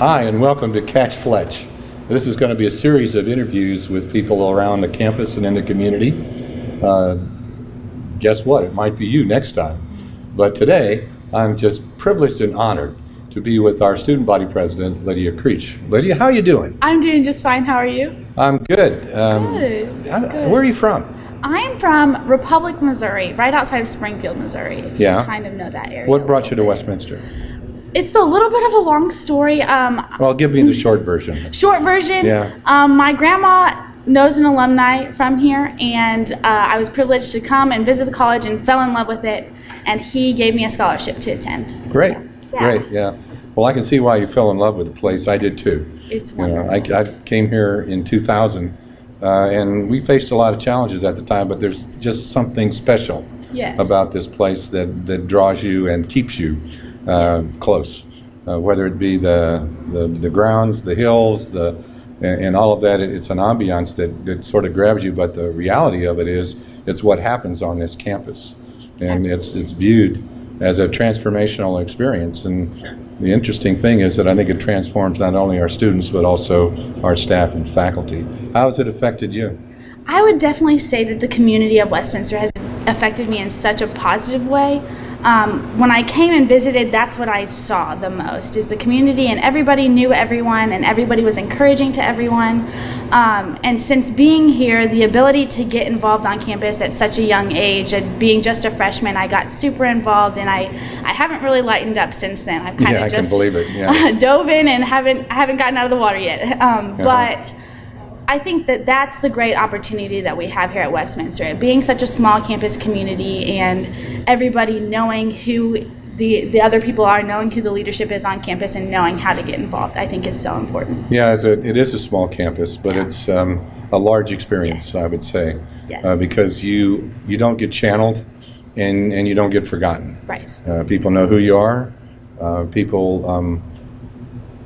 Hi, and welcome to Catch Fletch. This is going to be a series of interviews with people around the campus and in the community. Guess what? It might be you next time. But today, I'm just privileged and honored to be with our student body president, Lydia Creech. Lydia, how are you doing? I'm doing just fine. How are you? I'm good. Good. Where are you from? I'm from Republic, Missouri, right outside of Springfield, Missouri. If Yeah. you kind of know that area. What brought you to Westminster? It's a little bit of a long story. Well, give me the short version. Short version. Yeah. My grandma knows an alumni from here, and I was privileged to come and visit the college and fell in love with it, and he gave me a scholarship to attend. Great. So, yeah. Great, yeah. Well, I can see why you fell in love with the place. I did too. It's You know, wonderful. I came here in 2000, and we faced a lot of challenges at the time, but there's just something special Yes. about this place that draws you and keeps you close. Whether it be the grounds, the hills, and all of that, it's an ambiance that sort of grabs you, but the reality of it is it's what happens on this campus. And it's viewed as a transformational experience. And the interesting thing is that I think it transforms not only our students, but also our staff and faculty. How has it affected you? I would definitely say that the community of Westminster has affected me in such a positive way. When I came and visited, that's what I saw the most, is the community, and everybody knew everyone, and everybody was encouraging to everyone. And since being here, the ability to get involved on campus at such a young age, and being just a freshman, I got super involved, and I haven't really lightened up since then. I've kind of I just can believe it. Yeah. dove in and haven't gotten out of the water yet. But I think that that's the great opportunity that we have here at Westminster. It being such a small campus community and everybody knowing who the other people are, knowing who the leadership is on campus, and knowing how to get involved, I think is so important. Yeah, it is a small campus, but Yeah. it's a large experience, Yes. I would say, Yes. because you don't get channeled and you don't get forgotten. Right. People know who you are.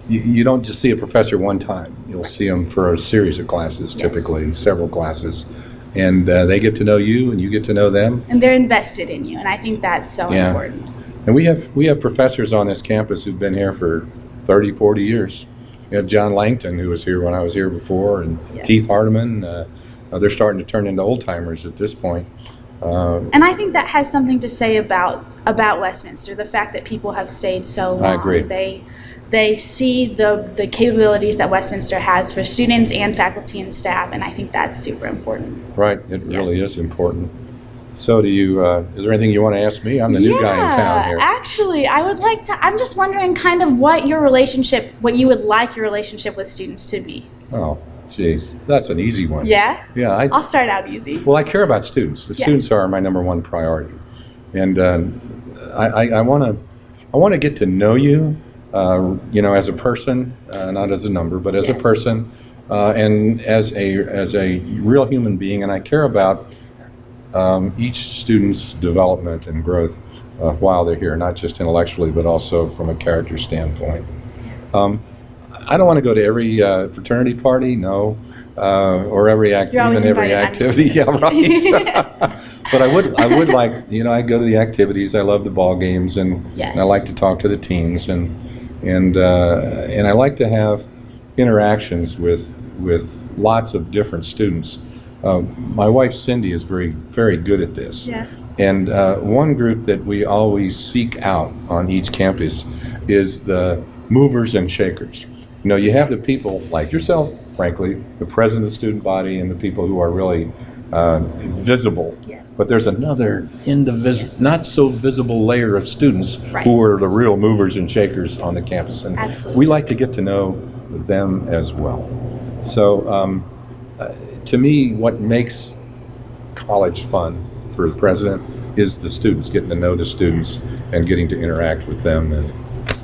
You don't just see a professor one time. You'll see them for a series of classes, typically several classes, and they get to know you, and you get to know them. And they're invested in you, and I think that's so Yeah. important. And we have professors on this campus who've been here for 30, 40 years. You have John Langton, who was here when I was here before, and Yes. Keith Hardeman. They're starting to turn into old timers at this point. And I think that has something to say about Westminster, the fact that people have stayed so long. I agree. They see the capabilities that Westminster has for students and faculty and staff, and I think that's super important. Right, it really is important. So, is there anything you want to ask me? I'm the new guy in town here. Actually, I would like to. I'm just wondering, kind of, what you would like your relationship with students to be. Oh, geez, that's an easy one. Yeah. Yeah, I'll start out easy. Well, I care about students. The students are my number one priority, and I want to get to know you, as a person, not as a number, but as a Yes. person, and as a real human being. And I care about each student's development and growth while they're here, not just intellectually, but also from a character standpoint. I don't want to go to every fraternity party, no, or every You're always every invited, I'm just activity. Yeah, kidding. right. But I would like, I go to the activities. I love the ball games, and Yes. I like to talk to the teams, and I like to have interactions with lots of different students. My wife Cindy is very, very good at this. Yeah. And one group that we always seek out on each campus is the movers and shakers. You have the people like yourself, frankly, the president of the student body, and the people who are really visible. Yes. But there's another not so visible layer of students Right. who are the real movers and shakers on the campus. And Absolutely. we like to get to know them as well. So to me, what makes college fun for the president is the students, getting to know the students and getting to interact with them.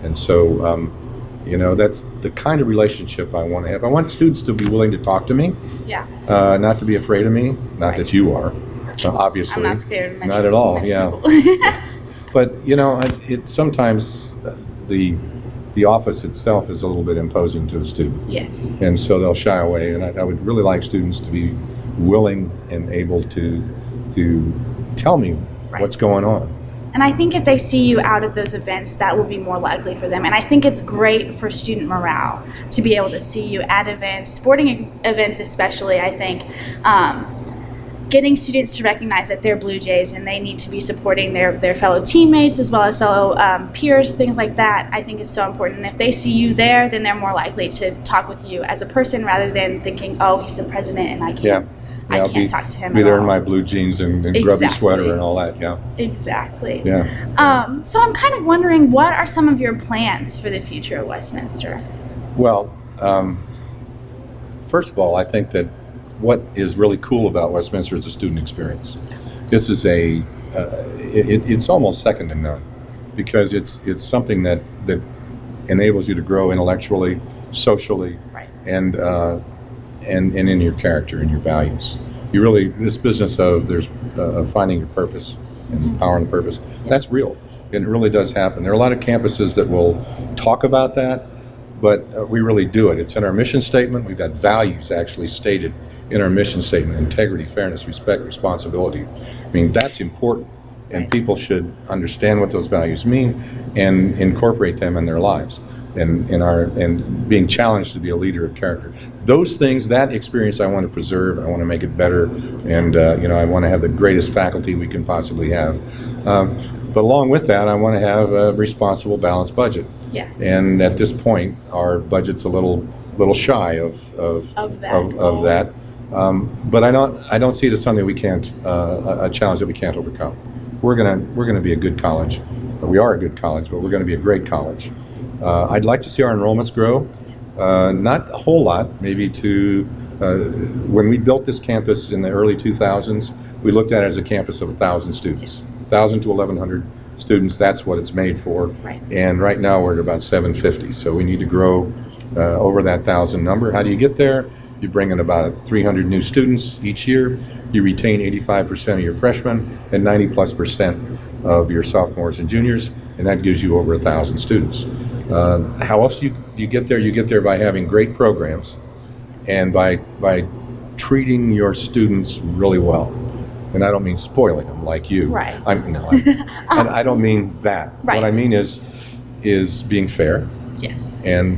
And so, that's the kind of relationship I want to have. I want students to be willing to talk to me, Yeah. not to be afraid of me, not that you are, obviously. I'm not scared of many. Not at all, many yeah. people. But, sometimes the office itself is a little bit imposing to a student. Yes. And so they'll shy away. And I would really like students to be willing and able to tell me Right. what's going on. And I think if they see you out at those events, that will be more likely for them. And I think it's great for student morale to be able to see you at events, sporting events especially, I think. Getting students to recognize that they're Blue Jays and they need to be supporting their fellow teammates as well as fellow peers, things like that, I think is so important. And if they see you there, then they're more likely to talk with you as a person rather than thinking, oh, he's the president and I can't talk to him Be at there all. in my blue jeans and grubby Exactly. sweater and all that, yeah. Exactly. Yeah. So I'm kind of wondering, what are some of your plans for the future of Westminster? Well, first of all, I think that what is really cool about Westminster is the student experience. This is it's almost second to none, because it's something that enables you to grow intellectually, socially, Right. and in your character and your values. You really, this business of finding your purpose and empowering the purpose, that's real. It really does happen. There are a lot of campuses that will talk about that, but we really do it. It's in our mission statement. We've got values actually stated in our mission statement: integrity, fairness, respect, responsibility. I mean, that's important, and people should understand what those values mean and incorporate them in their lives, and being challenged to be a leader of character. Those things, that experience, I want to preserve. I want to make it better, and I want to have the greatest faculty we can possibly have. But along with that, I want to have a responsible, balanced budget. Yeah. And at this point, our budget's a little shy of that. But I don't see it as something we can't, a challenge that we can't overcome. We're gonna be a good college. We are a good college, but we're going to be a great college. I'd like to see our enrollments grow. Not a whole lot, maybe when we built this campus in the early 2000s, we looked at it as a campus of 1,000 students, 1,000 to 1,100 students. That's what it's made for. Right. And right now we're at about 750. So we need to grow over that 1,000 number. How do you get there? You bring in about 300 new students each year. You retain 85% of your freshmen and 90+% of your sophomores and juniors, and that gives you over 1,000 students. How else do you get there? You get there by having great programs and by treating your students really well. And I don't mean spoiling them like you. Right. I don't mean that. Right. What I mean is being fair. Yes. And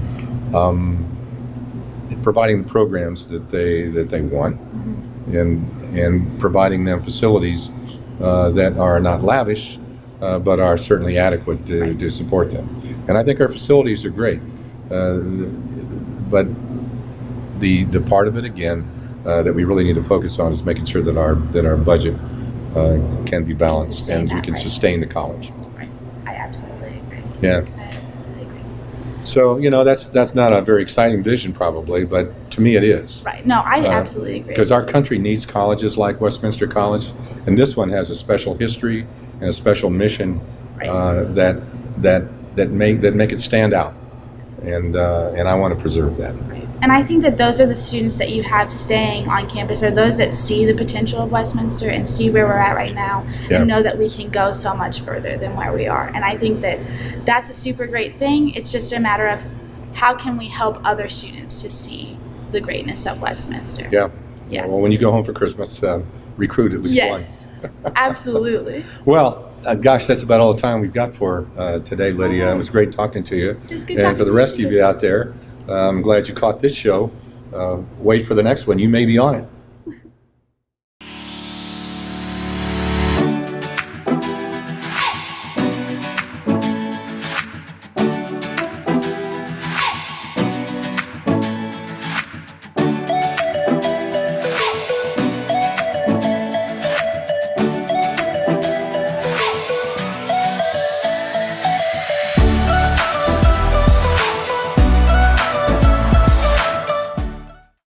providing the programs that they want, and providing them facilities that are not lavish, but are certainly adequate to support them. And I think our facilities are great, but the part of it again that we really need to focus on is making sure that our budget can be balanced and we can sustain the college. Right. I absolutely agree. Yeah. I absolutely agree. So that's not a very exciting vision probably, but to me it is. Right. No, I absolutely agree. Because our country needs colleges like Westminster College, and this one has a special history and a special mission that make it stand out, and I want to preserve that. Right. And I think that those are the students that you have staying on campus, are those that see the potential of Westminster and see where we're at right now, Yeah. and know that we can go so much further than where we are. And I think that that's a super great thing. It's just a matter of how can we help other students to see the greatness of Westminster. Yeah. Yeah. Well, when you go home for Christmas, recruit at least Yes, absolutely. one. Well, gosh, that's about all the time we've got for today, Lydia. It was great talking to you. It's good And talking for the to rest you. of you out there, I'm glad you caught this show. Wait for the next one. You may be on it.